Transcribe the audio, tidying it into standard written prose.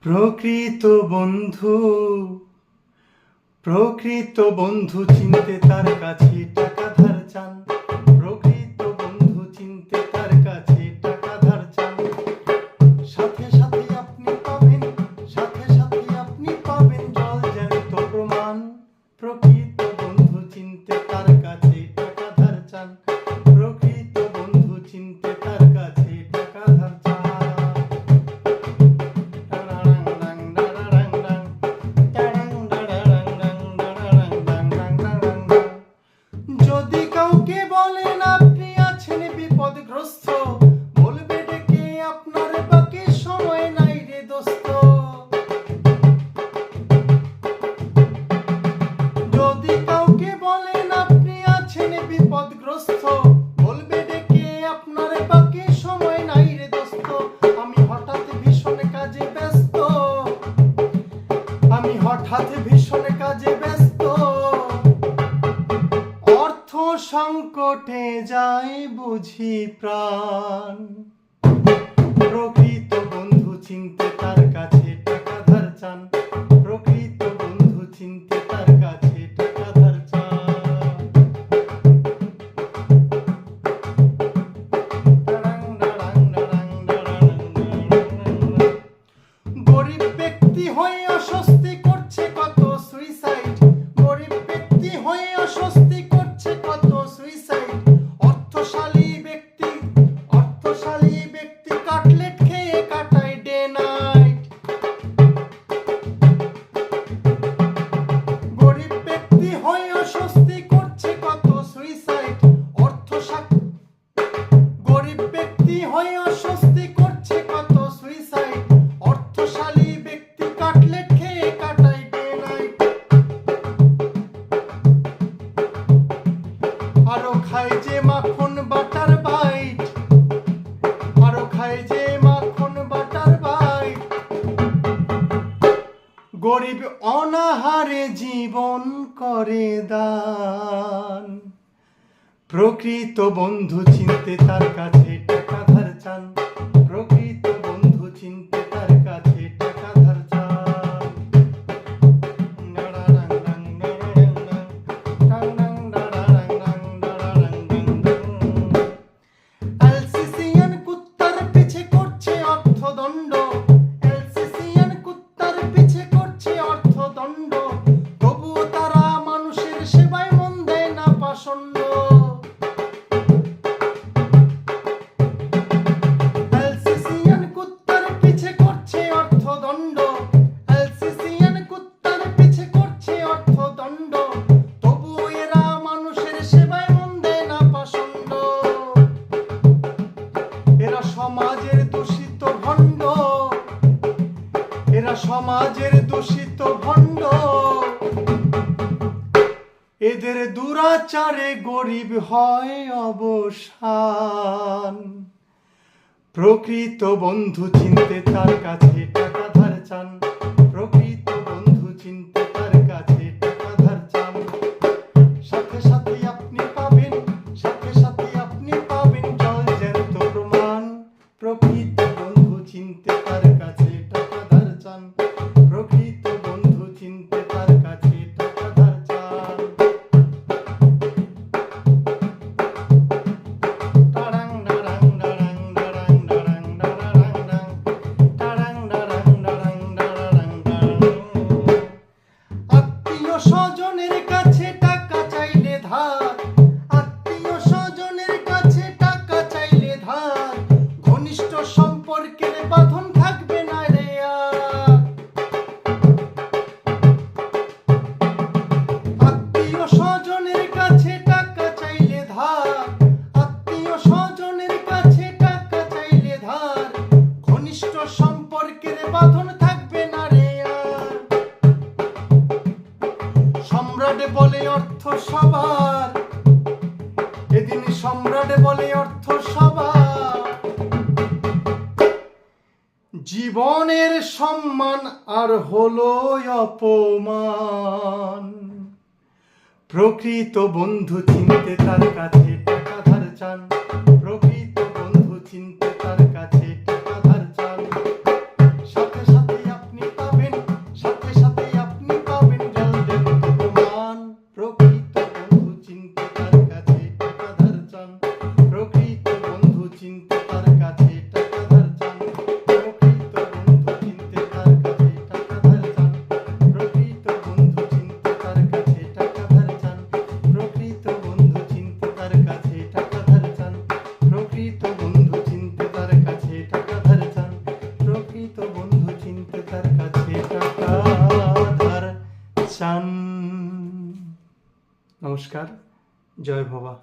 প্রকৃত বন্ধু, প্রকৃত বন্ধু চিনতে তার কাছে টাকা ধার চান। প্রকৃত বন্ধু চিনতে তার কাছে টাকা ধার চান। সাথে সাথে আপনি পাবেন, সাথে সাথে আপনি পাবেন জল জ্যান্ত প্রমাণ। প্রকৃত বন্ধু চিনতে তার কাছে টাকা ধার চান। প্রকৃত বন্ধু চিনতে তার কাছে টাকা ধার চান। যদি কাউকে বলেন আপনি আছেন বিপদগ্রস্ত, বলবে ডেকে আপনার বাকি সময় নাই রে দোস্ত। যদি কাউকে বলেন আপনি আছেন বিপদগ্রস্ত, বলবে ডেকে আপনার বাকি সময় নাই রে দোস্ত। আমি হঠাৎ ভীষণ কাজে ব্যস্ত, আমি হঠাৎ ভীষণ কাজে ব্যস্ত। অর্থ সংকটে যায় বুঝি প্রাণ। প্রকৃত বন্ধু চিনতে তার কাছে টাকা ধার চান। প্রকৃত বন্ধু চিনতে তার কাছে টাকা ধার চান। গরিব ব্যক্তি হয়ে অস্বস্তি করছে কত সুইসাইড। গরিব ব্যক্তি হয়ে অস্বস্তি করছে কত সুইসাইড। অর্থশালী ব্যক্তি কাটলেট খেয়ে কাটায় ডে নাইট। গরিব ব্যক্তি হয়ে অস্বস্তি করছে কত সুইসাইড। গরিব ব্যক্তি হয়ে অস্বস্তি করছে কত সুইসাইড। অর্থশালী ব্যক্তি কাটলেট খেয়ে কাটায় ডে নাইট। আরো খায় যে মাখন বাটার বাইট, আরো খায় যে মাখন বাটার বাইট। গরিব অনাহারে জীবন করে দান। প্রকৃত বন্ধু চিনতে তার কাছে টাকা ধার চান। প্রকৃত বন্ধু চিনতে তার কাছে টাকা ধার চান। এলসিসিয়ান কুত্তার পিছে করছে অর্থদণ্ড, এলসিসিয়ান কুত্তার পিছে করছে অর্থদণ্ড। তবুও তারা মানুষের সেবায় মন দেয় না পাষণ্ড। এলসিসিয়ান কুত্তার পিছে করছে অর্থদণ্ড, এলসিসিয়ান কুত্তার পিছে করছে অর্থদণ্ড। তবুও এরা মানুষের সেবায় মন দেয় না পাষণ্ড। এরা সমাজের দূষিত ভণ্ড, এরা সমাজের দূষিত ভণ্ড। এদের দুরাচারে গরিব হয় অবসান। প্রকৃত বন্ধু চিনতে তার কাছে টাকা ধার চান। প্রকৃত বন্ধু চিনতে তার কাছে টাকা ধার চান। সাথে সাথে আপনি পাবেন, সাথে সাথে আপনি পাবেন জল জ্যান্ত প্রমাণ। প্রকৃত বন্ধু চিনতে তার কাছে টাকা ধার চান। প্রকৃত বন্ধু চিনতে তার কাছে টাকা ধার চান। আত্মীয় স্বজনের কাছে টাকা চাইলে ধার, আত্মীয় স্বজনের কাছে টাকা চাইলে ধার। ঘনিষ্ঠ সম্পর্কের বাঁধন থাকবে না রে আর। আত্মীয় স্বজনের কাছে টাকা চাইলে ধার, আত্মীয় স্বজনের কাছে টাকা চাইলে ধার। ঘনিষ্ঠ সম্পর্কের বাঁধন থাকবে না রে আর। সম্রাট বলে অর্থ সবার, এদিন সম্রাট বলে অর্থ সবার। জীবনের সম্মান আর হলো অপমান। প্রকৃত বন্ধু চিনতে তার কাছে টাকা ধার চান। প্রকৃত বন্ধু চিনতে তার কাছে টাকা ধার চান। সাথে সাথে আপনি নমস্কার, জয় ভবা।